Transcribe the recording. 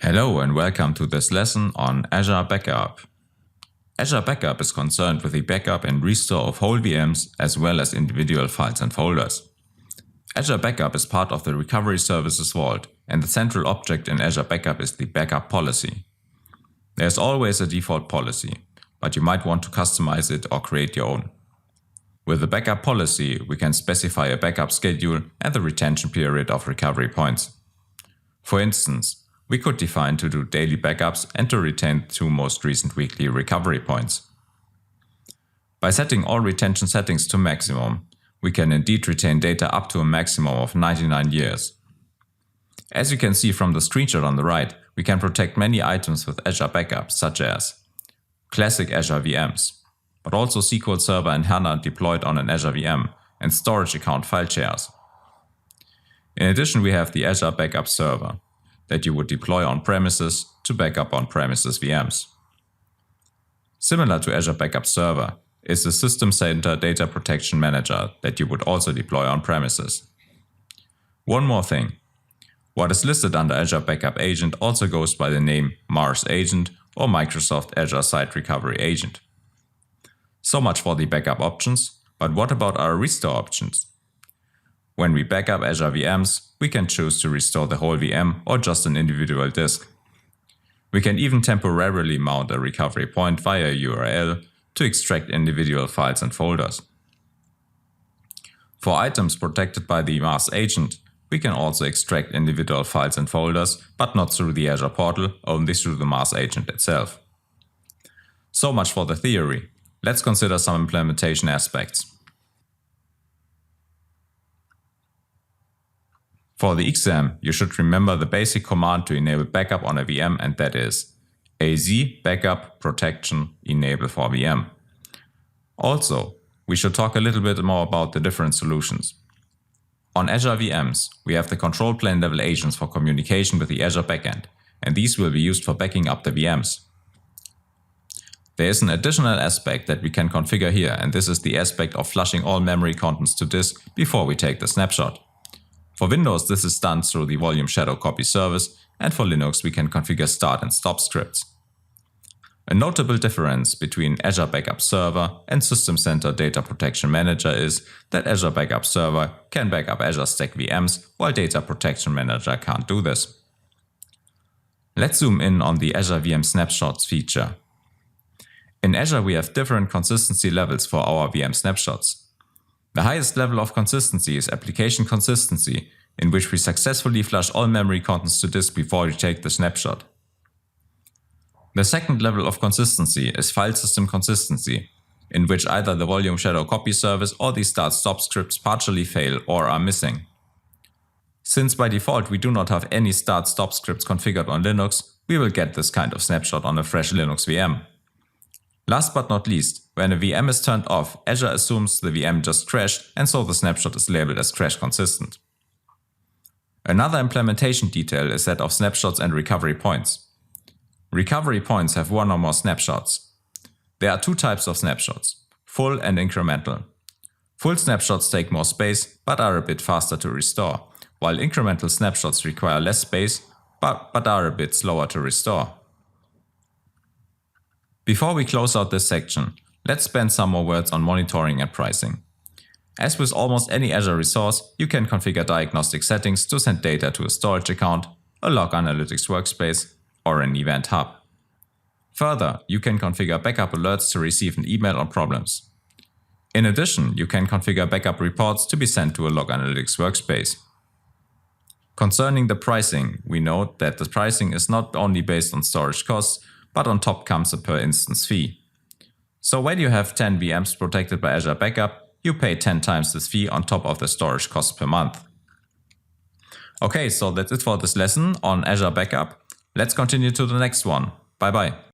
Hello and welcome to this lesson on Azure Backup. Azure Backup is concerned with the backup and restore of whole VMs as well as individual files and folders. Azure Backup is part of the Recovery Services Vault, and the central object in Azure Backup is the backup policy. There's always a default policy, but you might want to customize it or create your own. With the backup policy, we can specify a backup schedule and the retention period of recovery points. For instance, we could define to do daily backups and to retain the 2 most recent weekly recovery points. By setting all retention settings to maximum, we can indeed retain data up to a maximum of 99 years. As you can see from the screenshot on the right, we can protect many items with Azure Backup, such as classic Azure VMs, but also SQL Server and HANA deployed on an Azure VM, and storage account file shares. In addition, we have the Azure Backup Server that you would deploy on-premises to backup on-premises VMs. Similar to Azure Backup Server is the System Center Data Protection Manager that you would also deploy on-premises. One more thing. What is listed under Azure Backup Agent also goes by the name Mars Agent or Microsoft Azure Site Recovery Agent. So much for the backup options, but what about our restore options? When we back up Azure VMs, we can choose to restore the whole VM or just an individual disk. We can even temporarily mount a recovery point via a URL to extract individual files and folders. For items protected by the Mars Agent, we can also extract individual files and folders, but not through the Azure portal, only through the Mars Agent itself. So much for the theory. Let's consider some implementation aspects. For the exam, you should remember the basic command to enable backup on a VM, and that is AZ backup protection enable for VM. Also, we should talk a little bit more about the different solutions. On Azure VMs, we have the control plane level agents for communication with the Azure backend, and these will be used for backing up the VMs. There is an additional aspect that we can configure here, and this is the aspect of flushing all memory contents to disk before we take the snapshot. For Windows, this is done through the volume shadow copy service, and for Linux we can configure start and stop scripts. A notable difference between Azure Backup Server and System Center Data Protection Manager is that Azure Backup Server can back up Azure Stack VMs, while Data Protection Manager can't do this. Let's zoom in on the Azure VM Snapshots feature. In Azure we have different consistency levels for our VM snapshots. The highest level of consistency is application consistency, in which we successfully flush all memory contents to disk before we take the snapshot. The second level of consistency is file system consistency, in which either the volume shadow copy service or the start-stop scripts partially fail or are missing. Since by default we do not have any start-stop scripts configured on Linux, we will get this kind of snapshot on a fresh Linux VM. Last but not least, when a VM is turned off, Azure assumes the VM just crashed, and so the snapshot is labeled as crash consistent. Another implementation detail is that of snapshots and recovery points. Recovery points have 1 or more snapshots. There are 2 types of snapshots, full and incremental. Full snapshots take more space, but are a bit faster to restore, while incremental snapshots require less space, but are a bit slower to restore. Before we close out this section, let's spend some more words on monitoring and pricing. As with almost any Azure resource, you can configure diagnostic settings to send data to a storage account, a log analytics workspace, or an event hub. Further, you can configure backup alerts to receive an email on problems. In addition, you can configure backup reports to be sent to a log analytics workspace. Concerning the pricing, we note that the pricing is not only based on storage costs, but on top comes a per instance fee. So when you have 10 VMs protected by Azure Backup, you pay 10 times this fee on top of the storage cost per month. Okay, so that's it for this lesson on Azure Backup. Let's continue to the next one. Bye bye.